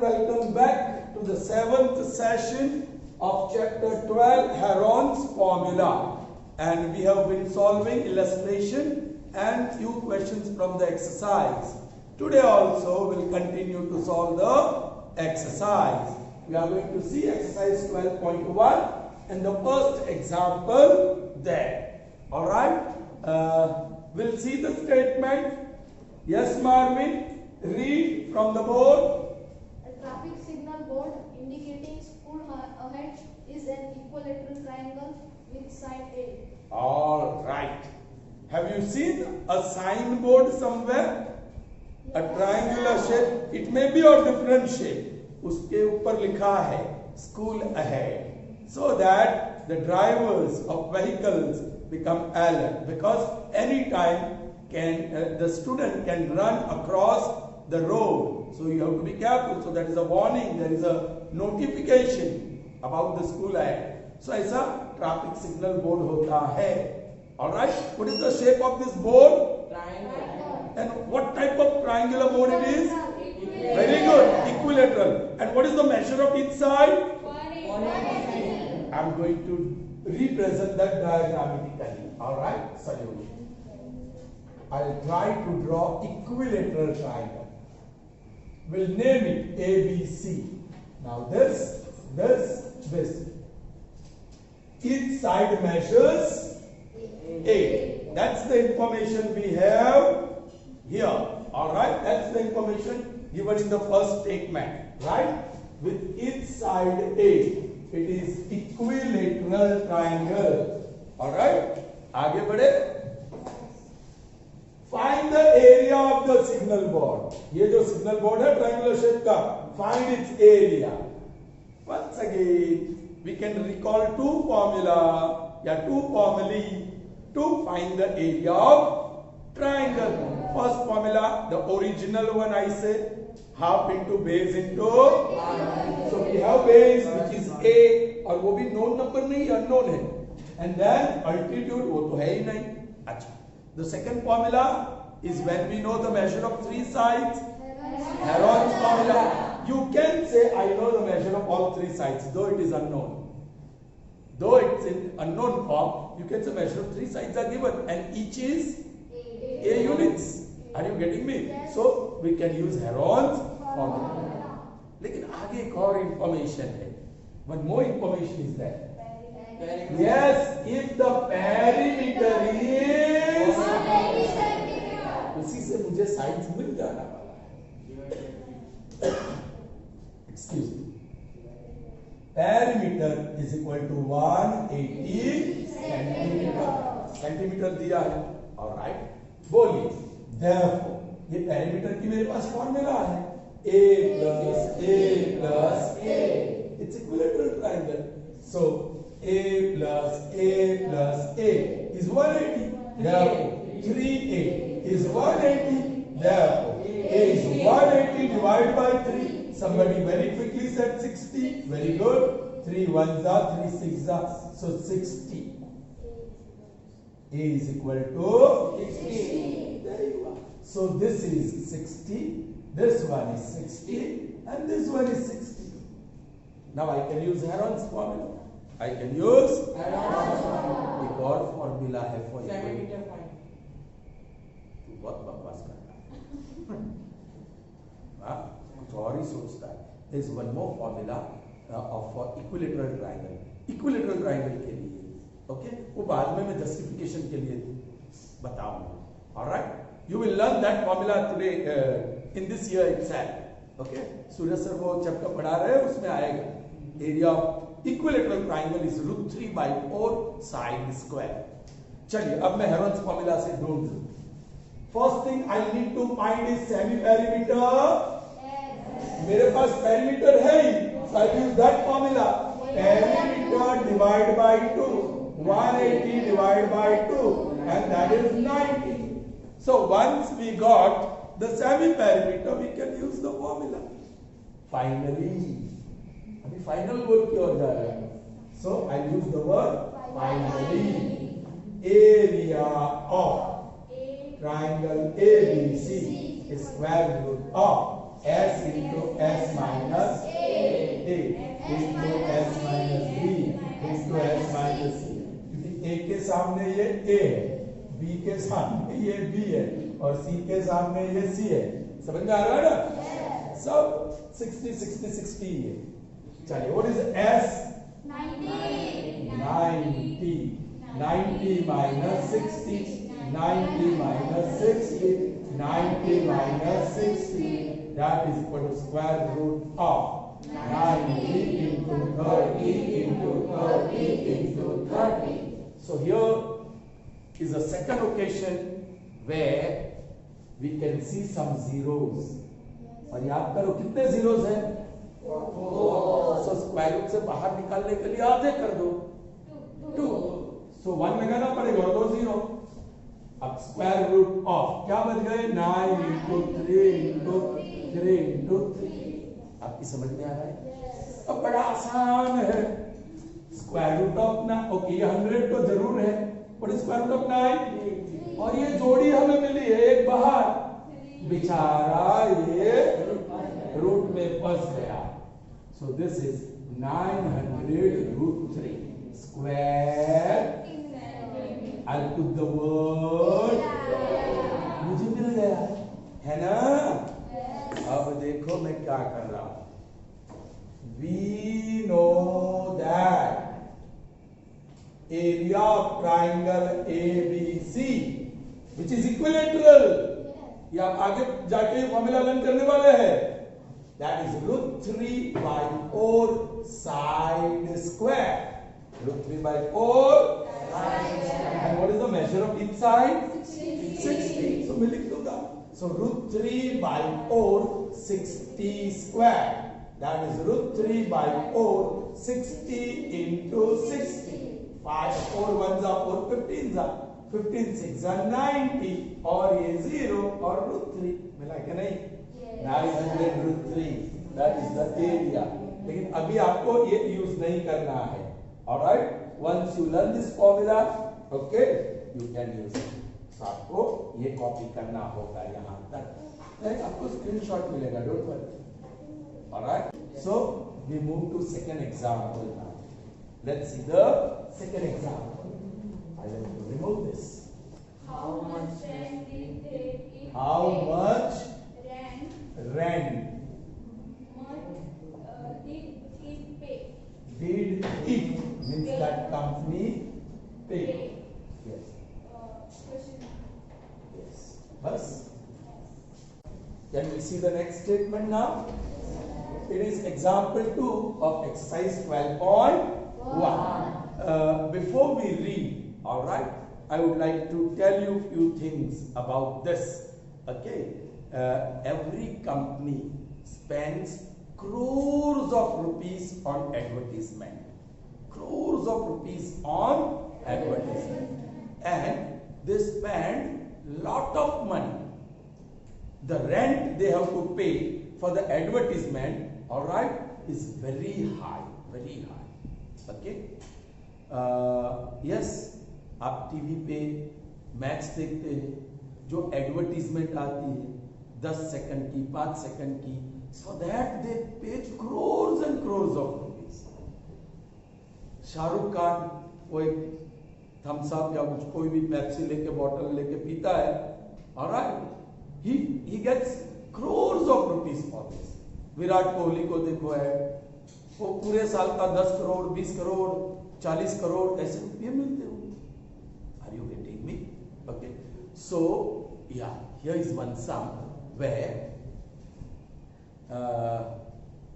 welcome back to the 7th session of chapter 12, Heron's formula. And we have been solving illustration and few questions from the exercise. Today also we'll continue to solve the exercise. We are going to see exercise 12.1 and the first example there. Alright, we'll see the statement. Yes, Marvin, read from the board. A traffic signal board indicating school ahead is an equilateral triangle with side A. All right. Have you seen a signboard somewhere? A triangular shape. It may be of different shape. उसके ऊपर लिखा है school ahead, so that the drivers of vehicles become alert, because any time the student can run across the road. So you have to be careful. So that is a warning. There is a notification about the school ahead. So ऐसा traffic signal board होता है. All right. What is the shape of this board? Triangle. And what type of triangular board it is? Very good. Equilateral. And what is the measure of each side? 180. I am going to represent that diagrammatically. All right. Solution. I'll try to draw equilateral triangle. We'll name it ABC. Now this. Each side measures A. That's the information we have here. Alright, that's the information given in the first statement. Right? With each side A, it is equilateral triangle. Alright? आगे बढ़े. Find the area of the signal board. ये जो signal board है triangular shape का, find its area. Once again, we can recall two formulae to find the area of triangle. First formula, the original one I say, half into base into. So we have base which is A, और वो भी known number नहीं, unknown है. And then altitude वो तो है ही नहीं. अच्छा. The second formula is when we know the measure of three sides. Heron's formula. You can say I know the measure of all three sides, though it is unknown. Though it's in unknown form, you can say measure of three sides are given, and each is A units. Are you getting me? So we can use Heron's formula. लेकिन आगे एक और information है. One more information is there. Yes, if the perimeter is, उसी से मुझे science मिल जाना वाला है. Excuse me. Perimeter is equal to 180 centimeter. Centimeter दिया है. All right. बोलिए. Therefore, ये perimeter की मेरे पास फॉर्मूला है. A plus A. It's equilateral triangle. So A plus A is 180. Therefore, 3A is 180. Therefore, A is 180 divided by 3. Somebody very quickly said 60. Very good. 3 ones are 3 sixes are. So 60. A is equal to 60. There you are. So this is 60. This one is 60. And this one is 60. Now I can use Heron's formula. I can use एक और formula है for equilateral. तू बहुत बकवास करता है. हाँ, कुछ और ही सोचता है. There is one more formula for equilateral triangle. Equilateral triangle के लिए, okay? वो बाद में मैं justification के लिए बताऊंगा. All right? You will learn that formula today in this year itself. Okay? Surya sir वो चैप्टर पढ़ा रहे हैं, उसमें आएगा. Area of equilateral triangle is √3 by 4 side square. चलिए अब मैं Heron's formula से ढूंढ लूं. First thing I need to find is semi perimeter. मेरे पास perimeter है ही, so I use that formula. Perimeter divided by 2, 180 divided by 2, and that is 90. So once we got the semi perimeter, we can use the formula. Finally. अभी final word की ओर जा रहे हैं. So I use the word finally. Area of triangle ABC is square root of S into S minus A into S minus B into S minus C, क्योंकि A के सामने ये A है, B के सामने ये B है और C के सामने ये C है। समझ में आ रहा है ना? सब 60 60 60 है। चलिए, what is S? 90 minus 60, 90 minus 60, 90 minus 60, that is equal to square root of 90 into 30 into 30 into 30. So here is a second occasion where we can see some zeros. और याद करो कितने zeros हैं? So स्क्वायर रूट से बाहर निकालने के लिए आधे कर दो, 2. So 1 लगाना पड़ेगा और 2 0. अब स्क्वायर रूट ऑफ क्या बच गए? 9 into 3 into 3 into 3. आपकी समझ में आ रहा है? अब बड़ा आसान है। स्क्वायर रूट ऑफ ना, ओके, ये 100 तो जरूर है, पर स्क्वायर रूट ऑफ 9 और ये जोड़ी हमें मिली है एक बाहर, बेचारा ये रूट में फंस गया। So this is 900 root 3 square. I'll put the word. मुझे मिल गया है ना? अब देखो मैं क्या कर रहा हूं। We know that area of triangle ABC, which is equilateral. ये आप आगे जाके फॉर्मूला लर्न करने वाले हैं। That is root 3 by 4 side square. Root 3 by 4 side square. And what is the measure of each side? 60. So मैं लिख दूंगा. So root 3 by 4 60 square. That is root 3 by 4 60 into 60. 5 4 1s are 4 15s are 15 6 are 90 और ये 0 और root 3 मिला क्या नहीं? 900 root 3, that is the area. लेकिन अभी आपको ये यूज नहीं करना है। Alright, once you learn this formula, okay, you can use it. तो आपको ये कॉपी करना होगा यहाँ तक। आपको स्क्रीनशॉट मिलेगा, don't worry. Alright, so we move to second example now. Let's see the second example. I will remove this. How much rent did they eat? How much rent did it pay? Did it means that company pay? Yes. Question. Yes. Bas. Can we see the next statement now? It is example 2 of exercise 12.1. Before we read, all right, I would like to tell you few things about this. Okay. Every company spends crores of rupees on advertisement. Crores of rupees on advertisement. And they spend lot of money. The rent they have to pay for the advertisement, all right, is very high, very high. Okay. Yes, आप TV पे match देखते हैं, जो advertisement आती है 10 second की, 5 second की, so that they pay crores and crores of rupees. Shahrukh Khan कोई थम्स अप या कुछ कोई भी पेप्सी लेके बॉटल लेके पीता है, alright, he gets crores of rupees for this. Virat Kohli को देखो है, वो पूरे साल का 10 करोड़ 20 करोड़ 40 करोड़ ऐसे रुपये मिलते हो। Are you getting me? Okay. So yeah, here is one sum where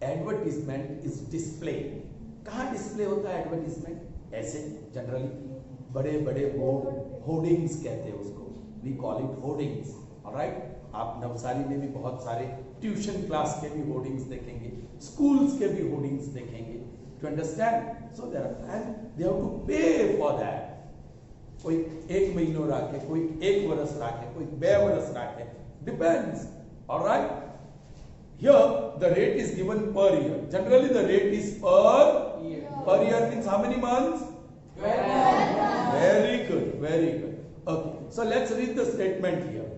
advertisement is displayed. कहाँ डिस्प्ले होता है एडवर्टीजमेंट? ऐसे जनरली बड़े बड़े बोर्ड, होर्डिंग्स कहते हैं उसको, we call it hoardings. Alright, आप नवसारी में भी बहुत सारे ट्यूशन क्लास के भी होर्डिंग्स देखेंगे, स्कूल्स के भी होर्डिंग्स देखेंगे। To understand, so there and they have to pay for that. कोई 1 महीनो रखे, कोई 1 वर्ष रखे, कोई 2 वर्ष रखे, depends. Alright, here the rate is given per year. Generally the rate is per year. Per year means how many months? 12 months. Very good, very good. Okay, so let's read the statement here.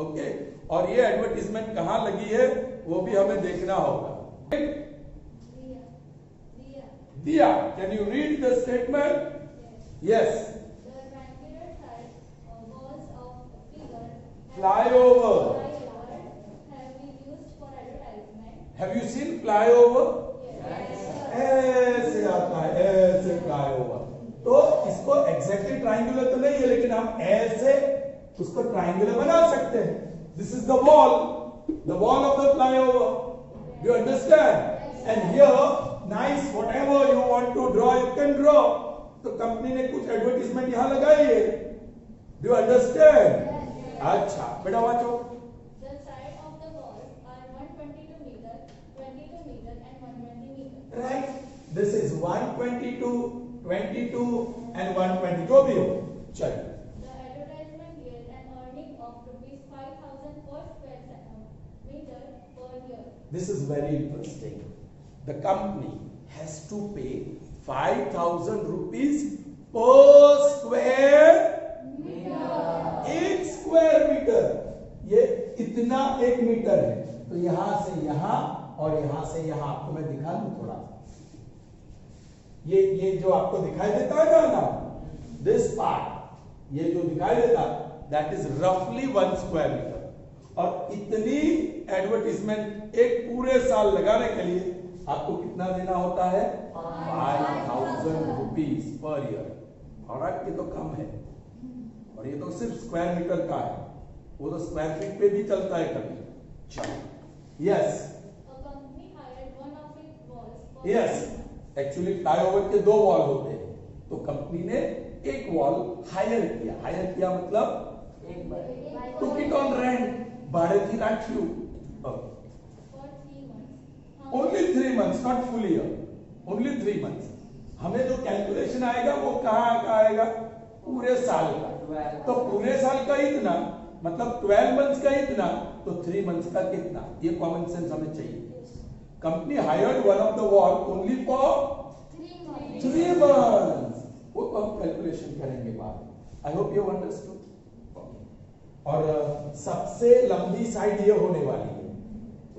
Okay, और ये advertisement कहां लगी है वो भी हमें देखना होगा। दिया, can you read the statement? Yes. The triangular side walls of figure Flyover. have been used for advertisement. Have you seen flyover? Yes. ऐसे आता है, ऐसे फ्लाईओवर। तो इसको एग्जैक्टली ट्राइंगुलर तो नहीं है, लेकिन हम ऐसे उसको ट्राइंगुलर बना सकते हैं। This is the wall of the flyover. You understand? And here nice, whatever you want to draw you can draw. तो कंपनी ने कुछ एडवर्टीजमेंट यहां लगाई है। Do you understand? अच्छा बेटा वाचो। The side of the walls are 122 meter, 22 meter and 120 meter. Right, this is 122, 22 and 120 जो भी हो। चलिए, The advertisement yield an earning of rupees 5,000 per square meter per year. this is very interesting. The company has to pay 5,000 rupees per square एक square metre. ये इतना 1 metre है, तो यहां से यहां और यहां से यहां आपको मैं दिखा दूं थोड़ा। ये जो आपको दिखाई देता है ना, दिस पार्ट, ये जो दिखाई देता, दैट इज रफली 1 स्क्वायर मीटर। और इतनी एडवर्टीजमेंट एक पूरे साल लगाने के लिए आपको कितना देना होता है? 5,000 रुपीज पर ईयर। ऑलराइट, ये तो कम है, और ये तो सिर्फ स्क्वायर मीटर का है, वो तो स्क्वायर फीट पे भी चलता है कभी। चलो, yes A company hired one of its walls. Yes, actually flyover के 2 वॉल होते हैं, तो कंपनी ने एक वॉल हायर किया। हायर किया मतलब took it on rent, भाड़े राख्यू। For 3 months. Only 3 months, not full year, only 3 months। हमें जो कैलकुलेशन आएगा वो कहाँ का आएगा? पूरे साल का। तो पूरे साल का इतना मतलब 12 months का इतना, तो 3 months का कितना? ये कॉमन सेंस हमें चाहिए। Company hired one of the wall only for 3 months। वो तो हम कैलकुलेशन करेंगे बाद। I hope you understood. और सबसे लंबी साइड ये होने वाली है,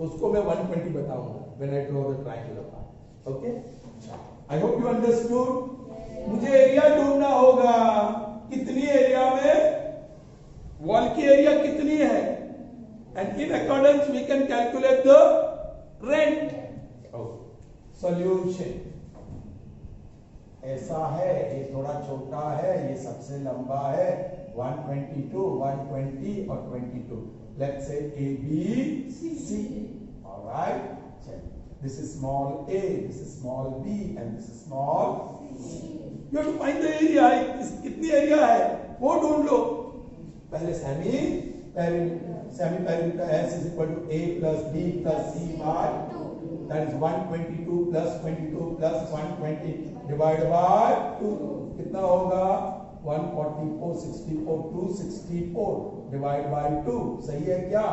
उसको मैं 120 बताऊंगा when I draw the triangular part. Okay, I hope you understood. मुझे एरिया ढूंढना होगा, कितनी एरिया में वॉल की एरिया कितनी है, and in accordance we can calculate the rent. Solution ऐसा है, ये थोड़ा छोटा है, ये सबसे लंबा है, 122, 120 और 22। Let's say A B C। Alright, चलिए, this is small a, this is small b and this is small c। You have to find the area. कितनी एरिया है वो ढूंढ लो। पहले semi perimeter S is equal to A plus B plus C by 2, that is 122 plus 22 plus 120 divided by 2। कितना होगा? 144, 64, 264 divided by 2। सही है क्या?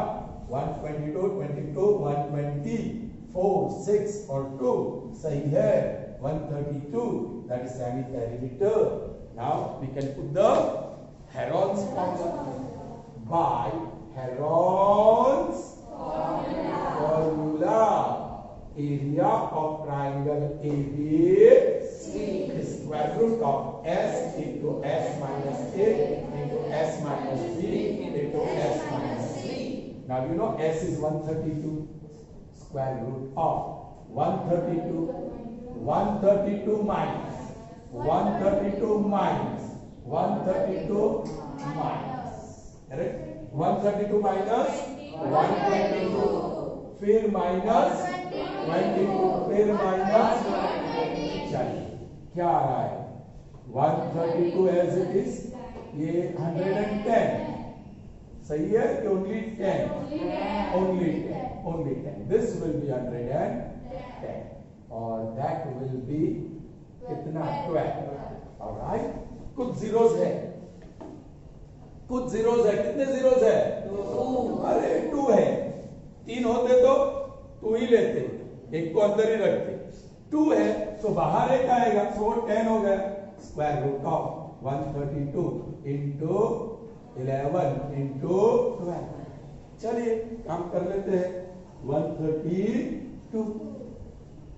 122, 22, 120, 4, 6 और 2 सही है। 132, that is semi perimeter। Now we can put the Heron's formula by Heron's formula। Area of triangle ABC is square root of S into S minus A into S minus B into S minus C। Now you know S is 132, square root of 132, 132 minus 132 minus 132 minus, correct? 132 minus 122, फिर minus 22, फिर minus. चलिए क्या आ रहा है? 132 as it is, ये 110 सही है कि only 10? Only 10, only 10। This will be 110 और दैट विल बी कितना? 12। ऑलराइट, कुछ जीरोस है, कुछ जीरोस है। कितने जीरोस है? 2। अरे 2 है, 3 होते तो 2 ही लेते, एक को अंदर ही रखते। 2 है तो बाहर एक आएगा, तो 10 हो गया। Square root of 132 into 11 into 12। चलिए काम कर लेते हैं। 132,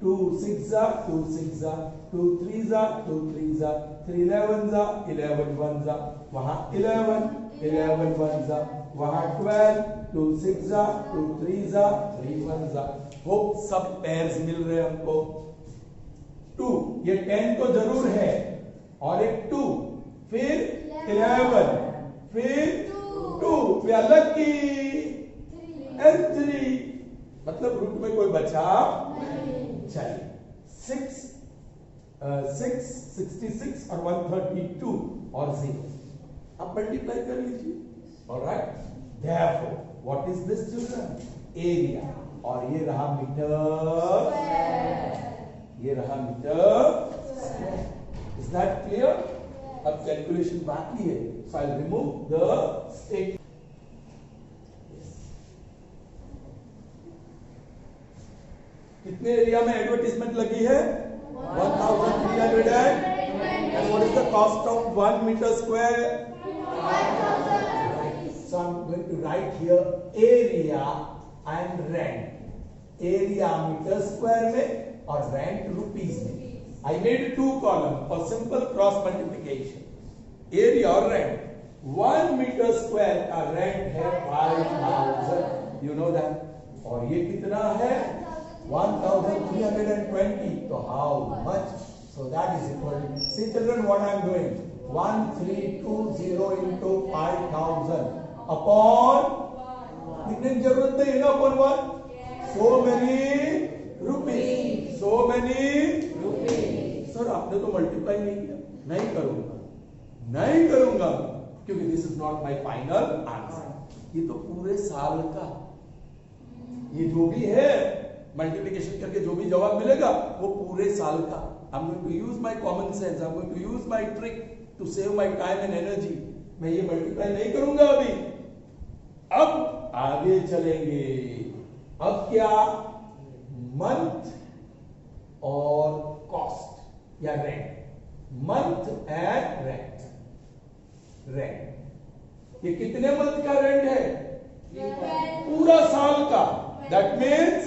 2 6 जा 2 6 जा 2 3 जा 2 3 जा 3 11 जा 11 1 जा, वहां 11 11 1 जा, वहां 12 2 6 जा 2 3 जा 3 1 जा। वो सब पेयर्स मिल रहे हैं हमको। 2 ये 10 तो जरूर है, और एक 2, फिर 11, फिर 2, वी आर लकी, एंड 3, मतलब रूट में कोई बचा नहीं। चलिए 6 66 और 132 और 0 अब मल्टीप्लाई कर लीजिए। Alright, therefore what is this children? Area, और ये रहा मीटर, ये रहा मीटर। Is that clear? अब कैलकुलेशन बाकी है, सो आई रिमूव द स्टिक। कितने एरिया में एडवर्टीजमेंट लगी है? 1300, and what is the cost of 1 meter square? 5,000. So I'm going to write here area and rent. Area meter square में और rent rupees में. I made 2 column for simple cross multiplication. Area और rent. 1 meter square का rent है 5,000. You know that? और ये कितना है? 1,320. So how much? So that is equal to, see children what I am doing, 1320 into 5,000 upon, कितने की जरूरत है ना upon 1? So many rupees. So many rupees. Sir आपने तो मल्टीप्लाई नहीं किया। नहीं करूंगा, नहीं करूंगा, क्योंकि this is not my final answer. ये तो पूरे साल का, ये जो भी है मल्टीप्लिकेशन करके जो भी जवाब मिलेगा वो पूरे साल का। I'm going to use my common sense, I'm going to use my trick to save my time and energy. मैं ये मल्टीप्लाई नहीं करूंगा अभी। अब आगे चलेंगे। अब क्या? मंथ और कॉस्ट या rent, month and rent. Rent ये कितने मंथ का रेंट है? पूरा साल का। दैट मीन्स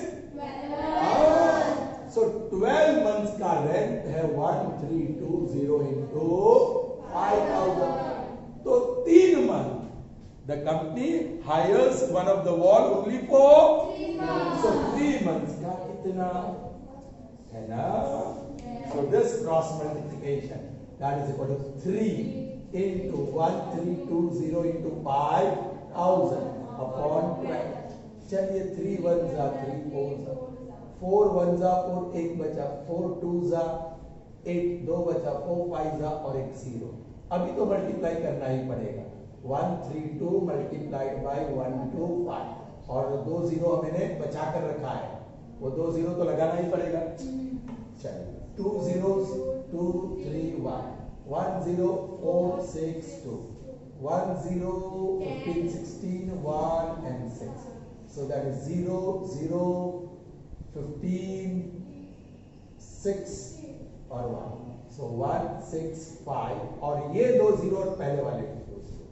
so 12 months का रेंट है 1320 into 5,000। तो 3 month the company hires one of the wall only for 3 months. So 3 months का कितना है ना? So this cross multiplication that is equal to 3 into 1320 into 5,000 upon 12। चलिए 3 1 जा 3 4 जा 4 1 जा 4, 1 बचा, 4 2 जा 8, 2 बचा, 4 5 जा और 1 0। अभी तो मल्टीप्लाई करना ही पड़ेगा। 132 मल्टीप्लाइड बाय 125, और 2 0 हमने बचा कर रखा है, वो 2 0 तो लगाना ही पड़ेगा। चलिए 2 0s 2 3 1 1 0 4 6 2 1 0 15 16 1 and 6। So that is 0 0 15 6 और 1। So 1 6 5 और ये 2 0 और पहले वाले के 2 0।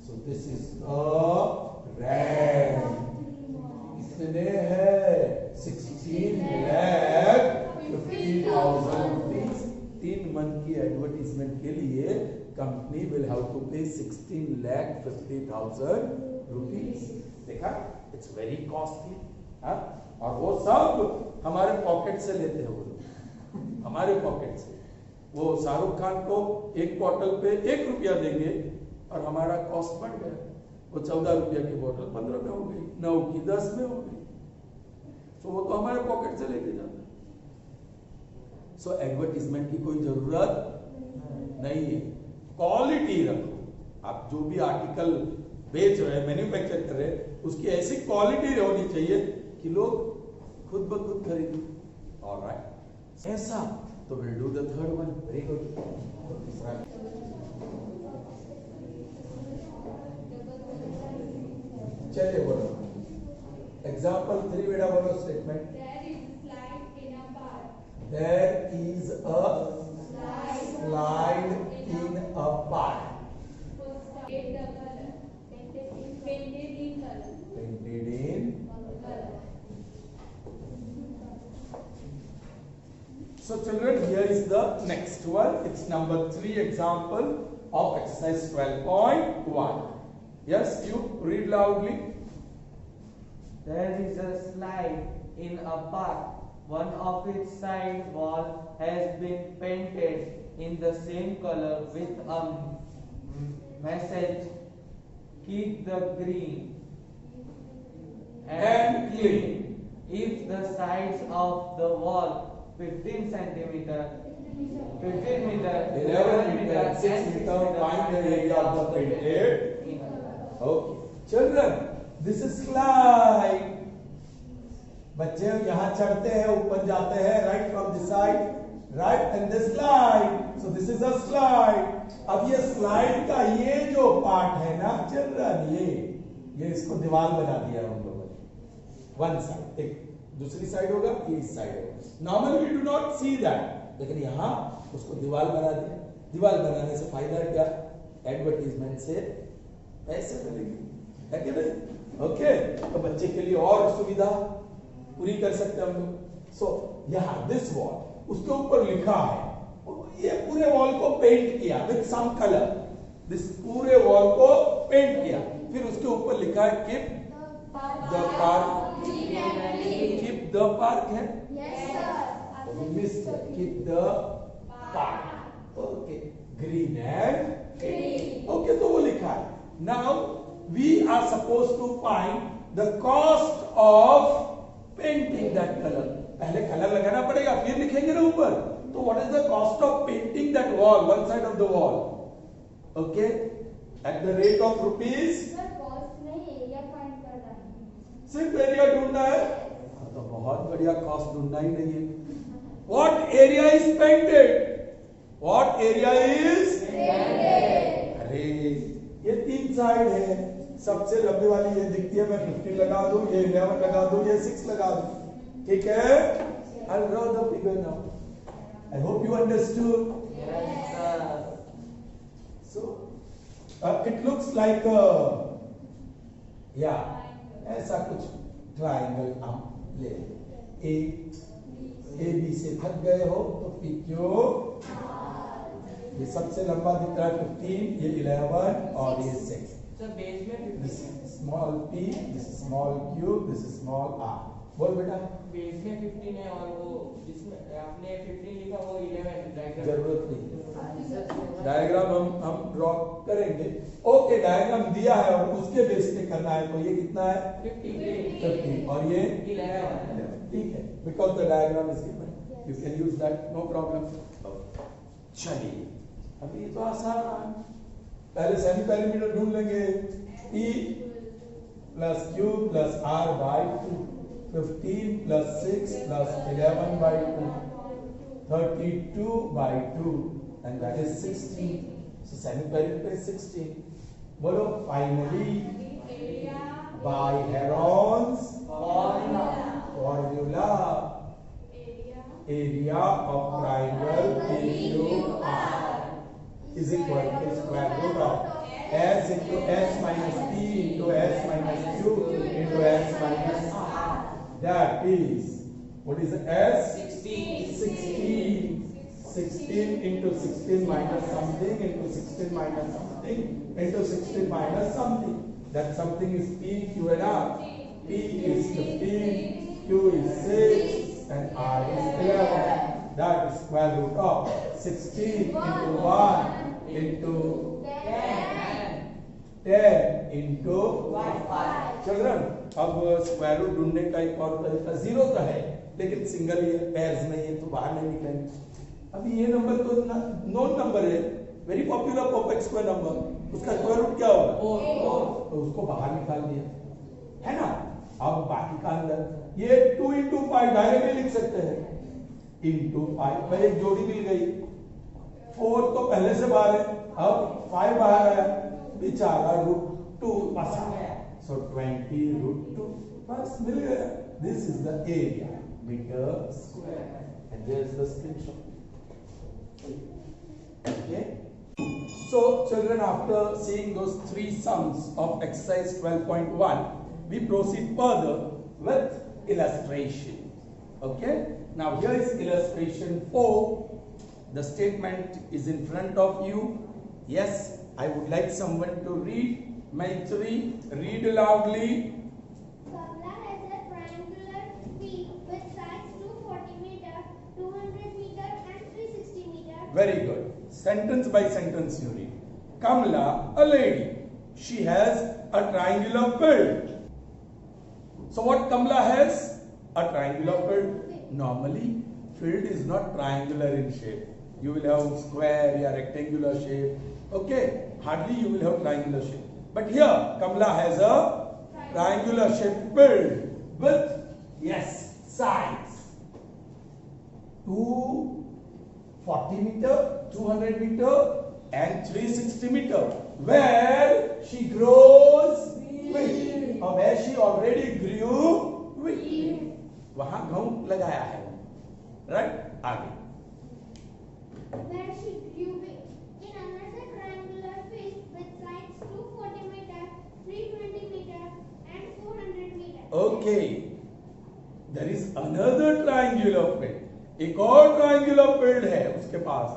So this is a rent। कितने है? 16,50,000 rupees। 3 मंथ की एडवर्टीजमेंट के लिए कंपनी विल हैव टू पे 16,50,000 rupees। देखा, इट्स वेरी कॉस्टली। और वो सब हमारे पॉकेट से लेते हैं वो लोग, हमारे पॉकेट से। वो शाहरुख खान को एक बॉटल पे 1 रुपया देंगे और हमारा कॉस्ट बढ़ गया। वो 14 रुपया की बोतल 15 में हो गई, 9 की 10 में हो गई। तो वो तो हमारे पॉकेट से लेके जाता है। सो एडवर्टीजमेंट की कोई जरूरत नहीं है। क्वालिटी रखो। आप जो भी आर्टिकल बेच रहे हैं, मैन्युफैक्चर कर रहे हैं, उसकी ऐसी क्वालिटी होनी चाहिए कि लोग खुद ब खुद खरीदें। ऑलराइट, ऐसा तो will do the third one. Very good. चलिए बोलो एग्जाम्पल 3 बेटा बोलो statement. There is a slide in a park. Painted So children, here is the next one. It's number 3 example of exercise 12.1. Yes, you read loudly. There is a slide in a park. One of its side wall has been painted in the same color with a message, keep the green and clean. If the sides of the wall 15 centimeter, 15 meter, 11 meter, 6 meter, find the area of the painted. Okay. Children, this is slide. बच्चे यहाँ चढ़ते हैं, ऊपर जाते हैं, right from this side, right, and this slide. So this is a slide. अब ये slide का ये जो part है ना children, ये इसको दीवार बना दिया हम लोगों ने. One side, एक दूसरी साइड होगा, ये इस साइड होगा. Normally we do not see that, लेकिन यहाँ उसको दीवार बना दिया. दीवार बनाने से फायदा क्या? एडवर्टीजमेंट से पैसे मिलेंगे, है कि नहीं? ओके, तो बच्चे के लिए और सुविधा पूरी कर सकते हैं हम लोग. सो यहाँ दिस वॉल, उसके ऊपर लिखा है, ये पूरे वॉल को पेंट किया विद सम कलर. दिस पूरे वॉल को पेंट किया, फिर उसके ऊपर लिखा है keep the park. Keep the park है, mister keep the park. Okay, green and okay, तो वो लिखा है. Now we are suppose to find the cost of painting that colour. पहले कलर लगाना पड़ेगा, फिर लिखेंगे ना ऊपर. तो what is the cost of painting that wall, one side of the wall? Okay, at the rate of rupees. सिर्फ area ढूंढना है, तो बहुत बढ़िया, कॉस्ट ढूंढना ही नहीं है. What area is painted? What area is painted? अरे ये 3 साइड है, सबसे लंबी वाली ये दिखती है, मैं 15 लगा दूं, ये 11 लगा दूं, ये 6 लगा दूं. ठीक है? I'll draw the figure now. I hope you understood. Yes, sir. So it looks like ऐसा कुछ ट्राइंगल हम ले. ए बी से थक गए हो तो पी क्यू. ये सबसे लंबा दिख रहा है 15, ये 11 और ये 6. So base में This is small p, this is small q, this is small r. बोल बेटा. बेस में 15 है और वो जिसमें आपने 15 लिखा वो 11 डायग्राम. जरूरत नहीं, डायग्राम हम ड्रॉ करेंगे. ओके, डायग्राम दिया है और उसके बेस पे करना है. तो ये कितना है? 50 और ये 11. ठीक है, because the diagram is given, you can use that, no problem. चलिए, अभी ये तो आसान. पहले सेमी पेरीमीटर ढूंढ लेंगे. E plus Q plus R by 2, 15 plus 6 plus 11 by 2, 32 by 2, and that is 16. So semi perimeter is 16. बोलो, finally by Heron's formula, area of triangle PQR is equal to square root of S into S minus P into S minus Q into S minus R. That is, what is S? 16. 16 into 16 minus something into 16 minus something into 16 minus something. That something is P, Q and R. P is 15, Q is 6 and R is 11. That is square root of 16 into 1 into 10 into 5. Children, अब square root ढूंढने का एक और तरीका, zero तो है लेकिन single ही है, पेयर्स नहीं है, तो बाहर नहीं निकलेंगे. अभी ये नंबर तो नोन नंबर है, very popular perfect square number, उसका स्क्वायर रूट क्या होगा? 4. तो उसको बाहर निकाल दिया, है ना. अब बाकी का अंदर ये 2 into 5 डायरेक्टली लिख सकते हैं. into 5 पर एक जोड़ी मिल गई. 4 तो पहले से बाहर है, अब 5 बाहर आया, बेचारा √2 बस आ गया. So 20 √2 बस मिल गया. This is the area, meter square, and there is the screenshot. Okay. So children, after seeing those 3 sums of exercise 12.1, we proceed further with illustration. Okay. Now here is illustration 4. The statement is in front of you. Yes, I would like someone to read. Maitri, read loudly. Kamla has a triangular peak with sides 240 meter, 200 meter and 360 meter. Very good. Sentence by sentence you read. Kamla, a lady. She has a triangular build. So what Kamla has? A triangular build. Normally, field is not triangular in shape. You will have square or rectangular shape. Okay. Hardly you will have triangular shape. But here, Kamla has a triangular shaped build with, yes, sides. 240 meter, 200 meter and 360 meter. Where she grows wheat. Or where she already grew wheat. वहां गेहूं लगाया है. Right? आगे. Where she grew wheat. In another triangular field with sides 240 meter, 320 meter and 400 meter. Okay. There is another triangular field. एक और triangular field है उसके पास.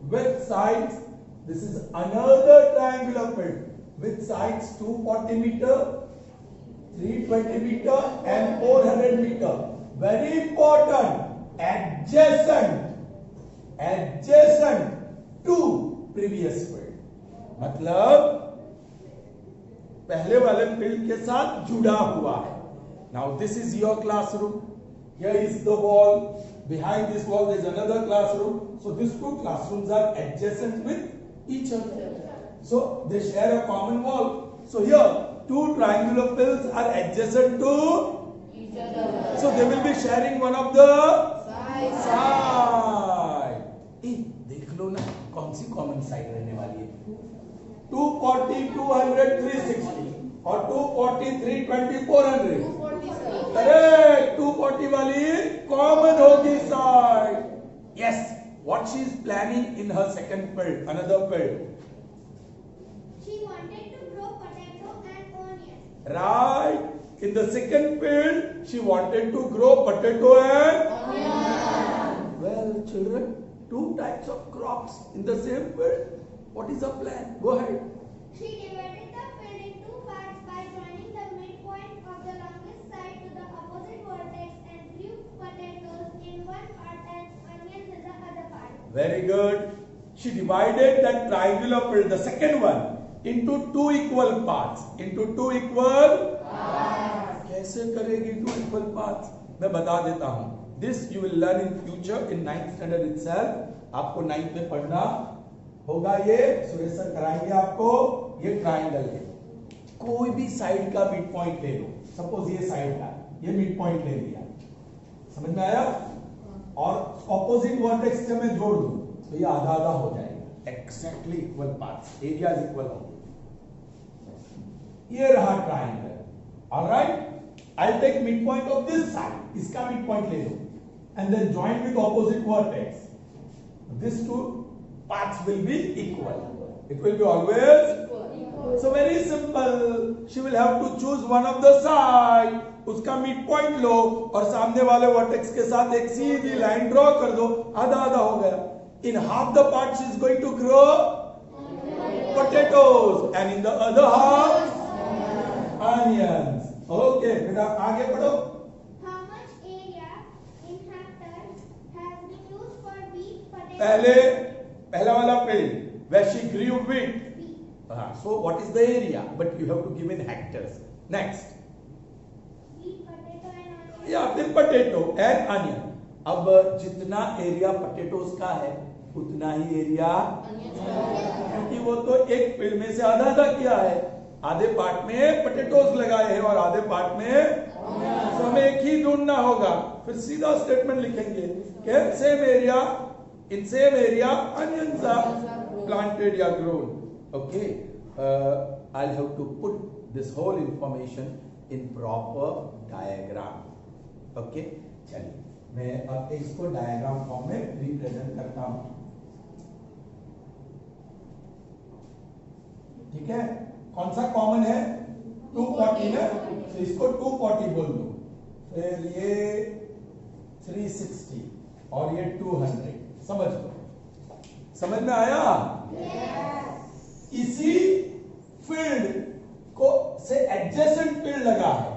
With sides, this is another triangular field with sides 240 meter, 320 meter and 400 meter. Very important. Adjacent to previous field. मतलब पहले वाले field के साथ जुड़ा हुआ है. Now this is your classroom. Here is the wall. Behind this wall there is another classroom. So these two classrooms are adjacent with each other. So they share a common wall. So here two triangular fields are adjacent to each other. So they will be sharing one of the side. देख लो ना कौन सी common side रहने वाली है. 240, 200, 360 और 240, 320, 400. Correct. 240 वाली common होगी side. Yes. What she is planning in her second field, another field. She wanted to grow potato and onion. Right. In the second field, she wanted to grow potato and onion. Well, children, two types of crops in the same field. What is her plan? Go ahead. She divided the field in two parts by joining the midpoint of the longest side to the opposite vertex and grew potatoes in one part and onions in the other part. Very good. She divided that triangular field, the second one, into two equal parts. Into two equal parts. कैसे करेगी two equal parts? मैं बता देता हूँ. This you will learn in future in 9th standard itself. आपको 9th में पढ़ना होगा. ये सुरेश सर कराएंगे आपको. ये ट्राइंगल है. कोई भी साइड का मिड पॉइंट ले लो. सपोज ये साइड का, ये मिड पॉइंट ले लिया. समझ में आया? और ऑपोजिट वर्टेक्स से मैं जोड़ दूं तो ये आधा आधा हो जाएगा. Exactly equal parts. Areas equal होंगे. ये रहा triangle. Alright. I'll take midpoint of this side. इसका midpoint ले लो. And then join with opposite vertex. These two parts will be equal. It will be always equal. So very simple. She will have to choose one of the side. उसका midpoint लो और सामने वाले vertex के साथ एक सीधी line draw कर दो. आधा आधा हो गया. In half the part she is going to grow potatoes and in the other half onions. Okay, बेटा आगे बढ़ो. How much area in hectares has been used for wheat, पहले potato? पहला वाला field where she grew wheat. Wheat. So what is the area? But you have to give in hectares. Next. Wheat, potato and onion. या फिर potato and onion. अब जितना area potatoes का है उतना ही एरिया क्योंकि वो तो एक फील्ड में से आधा आधा किया है. आधे पार्ट में पोटैटोज लगाए हैं और आधे पार्ट में तो हमें एक ही ढूंढना होगा. फिर सीधा स्टेटमेंट लिखेंगे कि same area in same area onions are planted या grown. Okay, I'll have to put this whole information in proper diagram. Okay, चलिए मैं अब इसको डायग्राम फॉर्म में रिप्रेजेंट करता हूं. ठीक है. कौन सा कॉमन है? 240 ना. तो इसको 240 बोल दो. फिर ये 360 और ये 200। समझ लो, समझ में आया? इसी फील्ड को से एडजेसेंट फील्ड लगा है,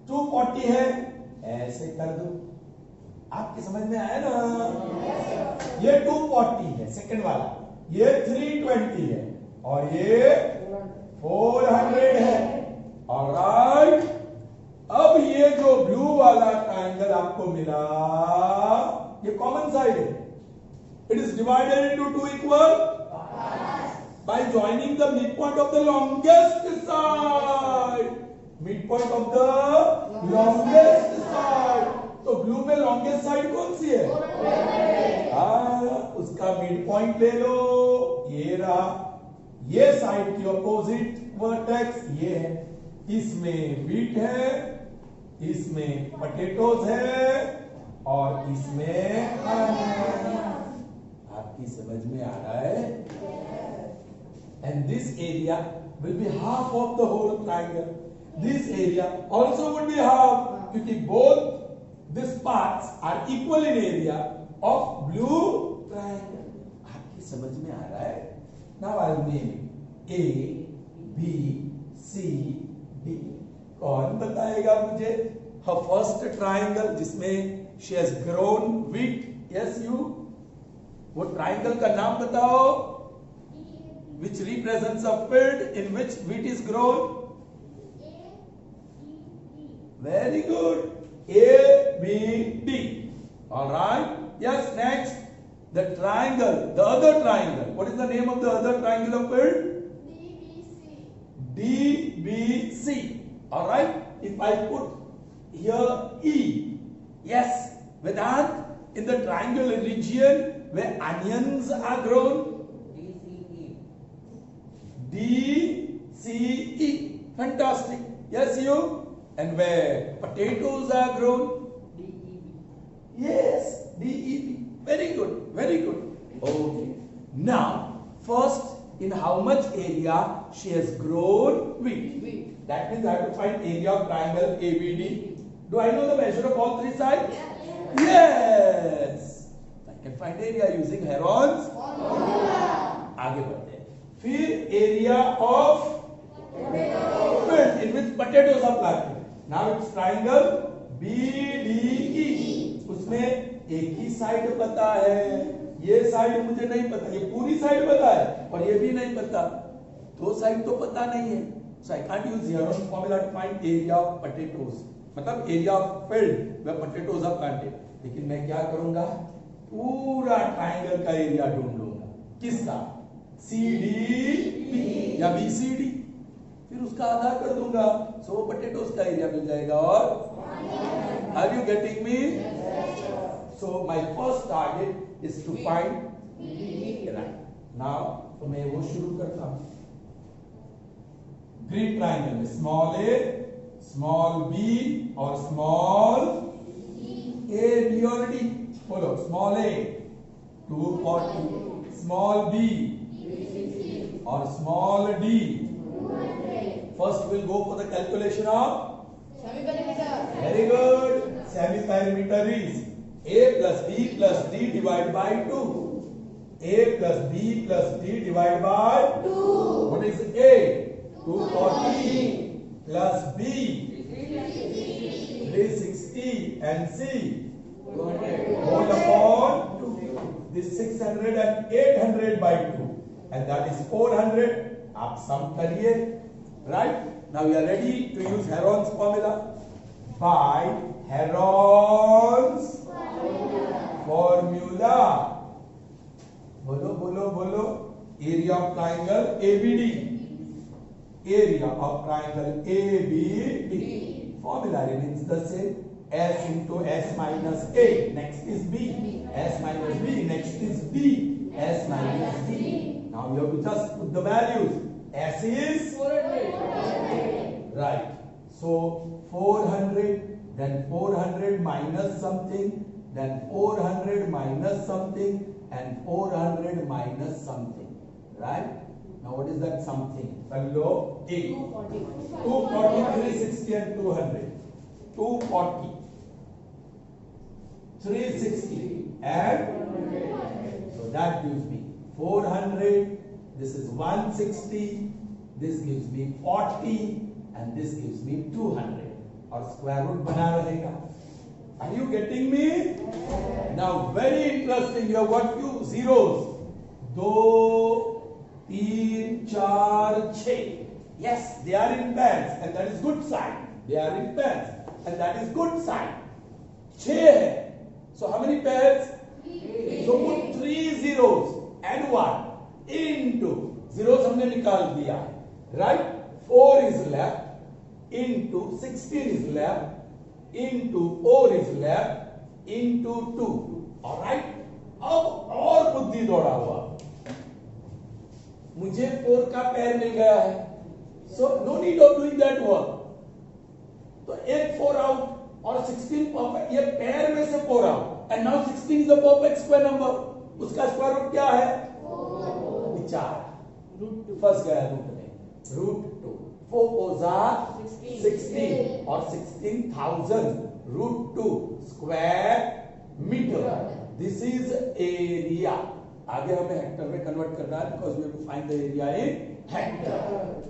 240 है, ऐसे कर दो। आपकी समझ में आया ना? ये 240 है सेकंड वाला, ये 320 है और ये 400 है। ऑलराइट, अब ये जो ब्लू वाला ट्रायंगल आपको मिला, ये कॉमन साइड है। It is divided into two equal by joining the midpoint of the longest side. Midpoint of the longest side. तो ब्लू में लॉन्गेस्ट साइड कौन सी है? उसका मिड पॉइंट ले लो, ये रहा। ये साइड की अपोजिट वर्टेक्स ये है। इसमें व्हीट है, इसमें पोटैटोज है और इसमें आपकी समझ में आ रहा है? And this area will be half of the whole triangle. This area also would be half, because both these parts are equal in area of blue triangle. आपकी समझ में आ रहा है? Now I'll name it A, B, C, D. कौन बताएगा मुझे? Her first triangle जिसमें she has grown wheat. Yes, you. वो triangle का नाम बताओ, which represents a field in which wheat is grown. Very good. A, B, D. All right. Yes. Next, the triangle, the other triangle. What is the name of the other triangular field? DBC. All right. If I put here E, yes, Vedant, in the triangular region where onions are grown. DCE. Fantastic. Yes, you. And where potatoes are grown? DEB. Yes, DEB. Very good. Very good. Okay. Now, first, in how much area she has grown wheat? That means I have to find area of triangle ABD. Do I know the measure of all three sides? Yes. I can find area using Heron's formula. आगे बढ़ते हैं। फिर area of field in which potatoes are planted. Now it's triangle BDE. उसमें एक ही side पता है, ये side मुझे नहीं पता, ये पूरी साइड पता है और ये भी नहीं पता, दो साइड तो पता नहीं है। So I can't use Heron's formula to find area of potatoes, मतलब area of field where potatoes are planted। लेकिन मैं क्या करूंगा, पूरा ट्राइंगल का एरिया ढूंढ लूंगा। किसका? CDB या BCD, फिर उसका आधा कर दूंगा, सो पोटैटोज का एरिया मिल जाएगा। और are you getting me? So my first target is to find right. Now तो मैं वो शुरू करता हूं। ग्रीन ट्राइंगल में स्मॉल a, स्मॉल b और स्मॉल a, b और d। बोलो, स्मॉल a 240, स्मॉल b और small d. First we'll go for the calculation of semi-perimeter. Very good. Semi-perimeter is a plus b plus d divided by 2. A plus b plus d divided by 2. What is a? 240 plus b 360 and c 200 whole upon 2. This 600 and 800 by 2. And that is 400. आप sum करिए, right? Now we are ready to use Heron's formula. By Heron's formula. बोलो बोलो बोलो। Area of triangle ABD. Area of triangle ABD. Formula remains the same. S into S minus A. Next is B. S minus B. Next is D. S minus D. Now you have to just put the values. S is 400. Right. So 400, then 400 minus something, then 400 minus something, and 400 minus something. Right? Now what is that something? Hello? 8. 240, 360 and 200. 240. 360 and so that gives me 400. This is 160. This gives me 40 and this gives me 200. और square root बना रहेगा. Are you getting me? Now very interesting. You have got few zeros. 2, 3, 4, 6. Yes, they are in pairs and that is good sign. They are in pairs and that is good sign. 6 है. So how many pairs? 3. So put 3 zeros and 1 into zeros हमने निकाल दिया, right? 4 is left into 16 is left into 4 is left into 2. All right? अब और बुद्धि दौड़ा हुआ. मुझे 4 का पेयर मिल गया है. So no need of doing that work. तो एक 4 out और 16 परफेक्ट, ये पेयर में से 4 out and now 16 is a perfect square number. उसका स्क्वायर रूट क्या है? 4. फंस गया रूट में. रूट 2. 4 4 are 16 और 16,000 root 2 square metre. This is area. आगे हमें हेक्टर में कन्वर्ट करना है because we have to find the area in hectare.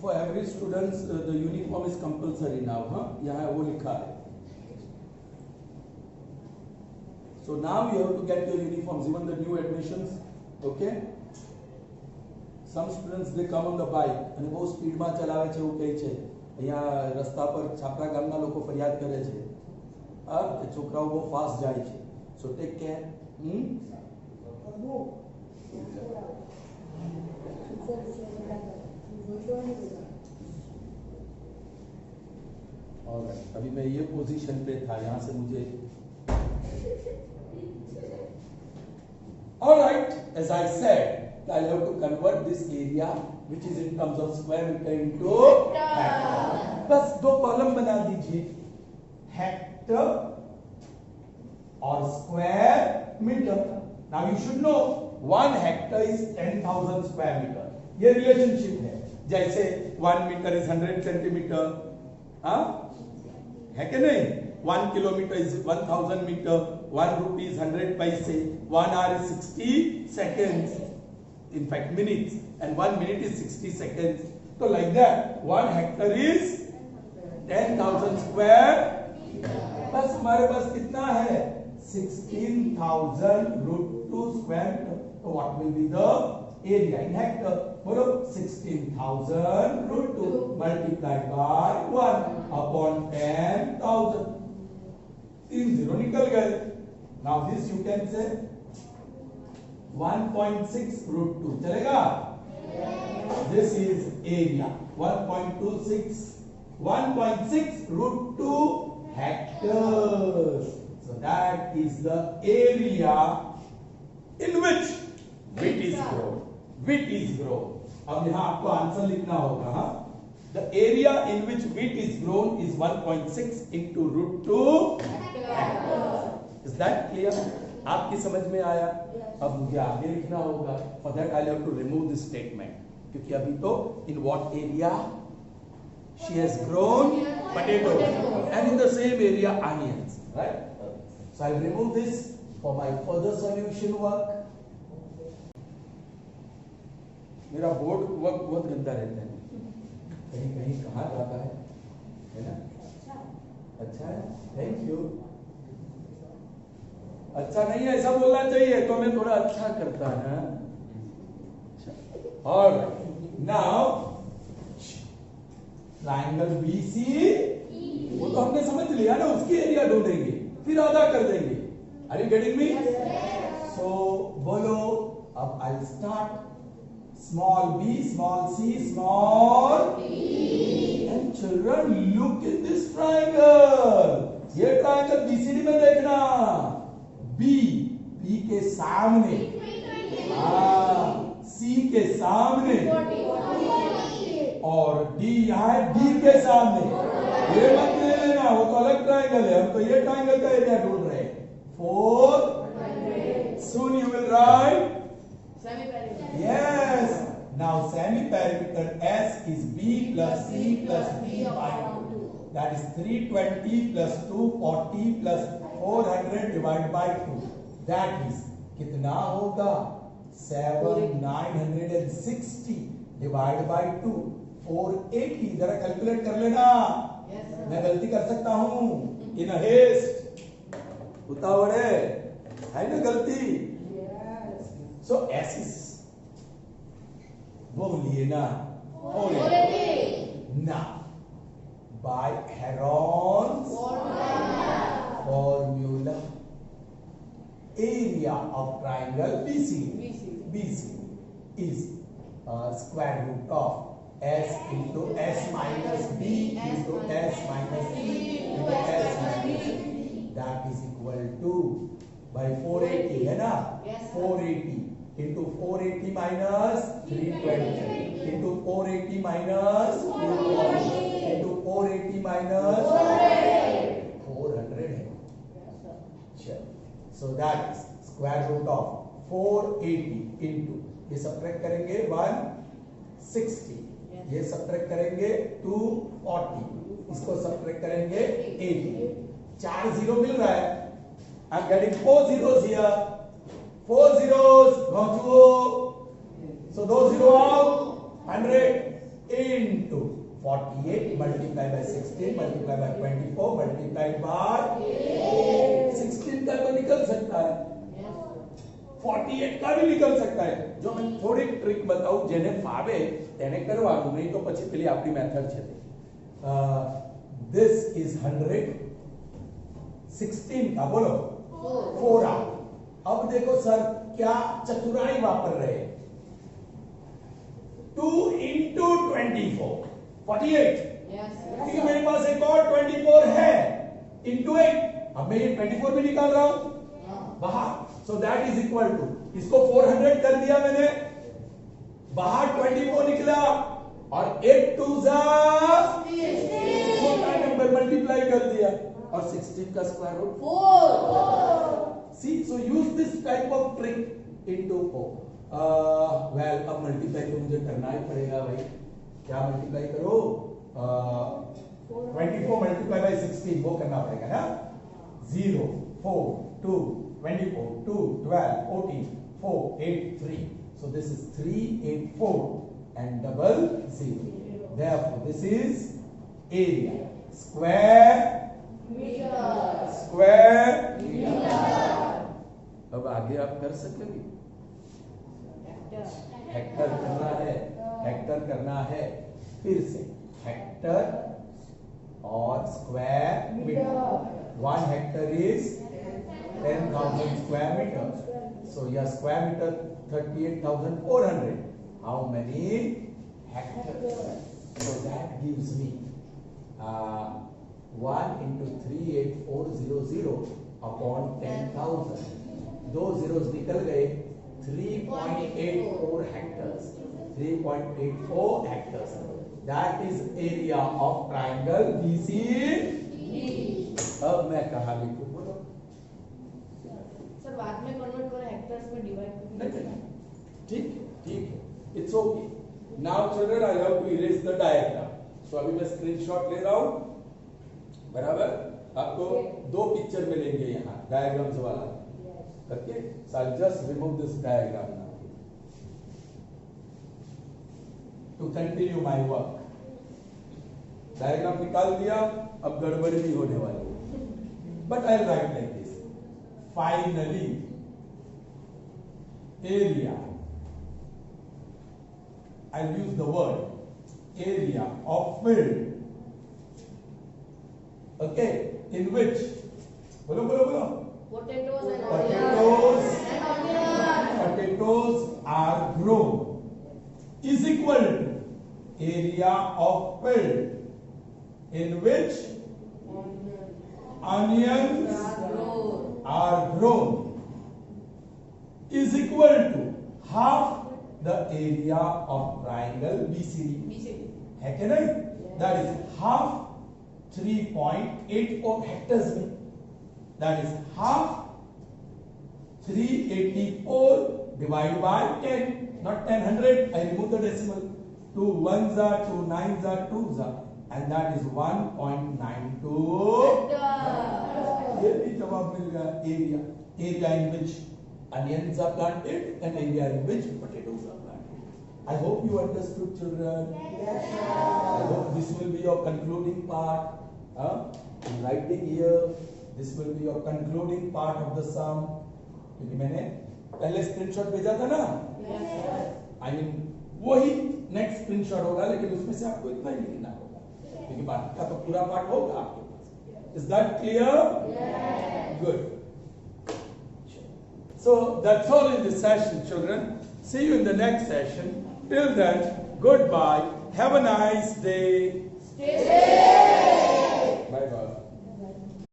For every students the uniform is compulsory now, huh? यहाँ वो लिखा है. So now you have to get your uniforms, even the new admissions, okay? Some students they come on the bike અને બહુ સ્પીડમાં ચલાવે છે એવું કહે છે. અહીંયા રસ્તા પર છાપરા ગામના લોકો ફરિયાદ કરે છે કે છોકરાઓ બહુ ફાસ્ટ જાય છે. So take care. Alright, अभी मैं ये पोजीशन पे था, यहाँ से मुझे Alright, as I said, I have to convert this area which is in terms of square meter into hectare. बस 2 कॉलम बना दीजिए, हेक्टर और square metre. Now you should know 1 hectare is 10,000 square meter. ये relationship है. जैसे 1 metre is 100 centimetre, हाँ है कि नहीं? 1 kilometre is 1000 metre, 1 rupee is 100 पैसे, 1 hour is 60 seconds, in fact minutes, and 1 minute is 60 seconds. So like that 1 hectare is 10,000 square. बस हमारे पास कितना है? 16,000 root 2 square meter. So what will be the area in hectare? बोलो 16,000 root 2 multiplied by 1 upon 10,000. 3 0 निकल गए. Now this you can say 1.6 root 2 चलेगा? This is area 1.26 1.6 root 2 hectares. So that is the area in which wheat is grown. Wheat is grown. अब यहाँ आपको answer लिखना होगा. हाँ, the area in which wheat is grown is 1.6 into root 2 hectares. Is that clear? आपकी समझ में आया? अब मुझे आगे लिखना होगा. For that I'll have to remove this statement. क्योंकि अभी तो in what area she has grown potatoes and in the same area onions, right? So I'll remove this for my further solution work. मेरा board work बहुत गंदा रहता है, कहीं कहीं कहाँ जाता है ना? अच्छा है, थैंक यू. अच्छा नहीं है ऐसा बोलना चाहिए, तो मैं थोड़ा अच्छा करता है. Alright, now ट्राइंगल BC, वो तो हमने समझ लिया ना, उसकी एरिया ढूंढेंगे फिर आधा कर देंगे। Are you getting me? So बोलो अब I start. Small b, small c, small d, and children look in this triangle। ये ट्राइंगल BCD में देखना, B के सामने, C के सामने और D यहाँ है D के सामने। ये मत ले लेना, वो तो अलग ट्राइंगल है, हम तो ये ट्राइंगल का एरिया ढूंढ रहे हैं। 4 soon you will write yes। Now semi-perimeter S is B plus C plus D by 2, that is 320 plus 240 plus 400 divided by 2, that is कितना होगा 960 divided by 2 480। जरा कैलकुलेट कर लेना, मैं गलती कर सकता हूं इन हेस्ट, उतावड़ है ना गलती। सो एस इज वो लिए ना ना by Heron's formula area of triangle BC is square root of S into S minus B into S minus C into S minus D, that is equal to by 480 है ना, 480 into 480 minus 320 into 480 minus 240 into 480 minus 400 है। चलो, so that is square root of 480 into ये subtract करेंगे 160, ये subtract करेंगे 240, इसको subtract करेंगे 80, 4 जीरो मिल रहा है। I am getting 4 zeros here, 4 zeros go to, so those zero out, 100 into 48 multiplied by 16 multiplied by 24 multiplied by 16 का तो निकल सकता है, 48 का भी निकल सकता है। जो मैं थोड़ी ट्रिक बताऊं जेने फावे तेने करवानु, नहीं तो પછી પેલી આપણી મેથડ છે। this is 100, 16 का बोलो 4 आउट। अब देखो सर क्या चतुराई वापर रहे हैं, 2 into 24 48, क्योंकि मेरे पास एक और 24 है into 8, अब मैं ये 24 भी निकाल रहा हूं बाहर, so that is equal to, इसको 400 कर दिया मैंने, बाहर 24 निकला और 8 2 छोटा नंबर मल्टीप्लाई कर दिया और 16 का square root 4। See, so use this type of trick into 4। well, अब मल्टीप्लाई तो मुझे करना ही पड़ेगा भाई, क्या मल्टीप्लाई करो, 24 मल्टीप्लाई बाय 16 वो करना पड़ेगा ना, 0 4 2 24 2 12 14 4 8 3, so this is 384 and double 0, therefore this is area square अब आगे आप कर सकेंगे, हेक्टर करना है, हेक्टर करना है, फिर से हेक्टर और square metre, 1 hectare is 10,000 square meters, so your square meter 38,400, how many hectares, so that gives me 1 into 38400 upon 10,000, दो zeros निकल गए, 3.84 hectares, 3.84 hectares, that is area of triangle BC। अब मैं कहाँ लिखूं बोलो सर, बाद में कन्वर्ट करें हेक्टर्स में डिवाइड नहीं, ठीक है, it's okay. Now children I have to erase the diagram, so अभी मैं स्क्रीनशॉट ले रहा हूं, बराबर, आपको दो पिक्चर मिलेंगे यहाँ डायग्राम्स वाला करके, so I'll just remove this diagram now to continue my work। Diagram निकाल दिया, अब गड़बड़ी नहीं होने वाली, but I'll write like this, finally area, I'll use the word area of field Okay, in which, bolo bolo bolo, Potatoes and potatoes, and onions. potatoes are grown is equal to area of field in which onions are grown is equal to half the area of triangle BCD. BCD. है कि नहीं? That is half 3.84 hectares में. That is half 384 divided by 10, not 10 100. I remove the decimal. 2 1s are 2 9s are 2s are, and that is 1.92. ये भी जवाब मिल गया. Area in which onions are planted and area in which potatoes are planted. I hope you understood, children. I hope this will be your concluding part. In writing here, this will be your concluding part of the sum. क्योंकि मैंने पहले screenshot भेजा था ना, I mean वही next screenshot होगा, लेकिन उसमें से आपको इतना ही लिखना होगा, क्योंकि बाकी का तो पूरा पार्ट होगा आपके पास. Is that clear? Good. So that's all in this session, children. See you in the next session. Till then, goodbye. Have a nice day. Stay safe.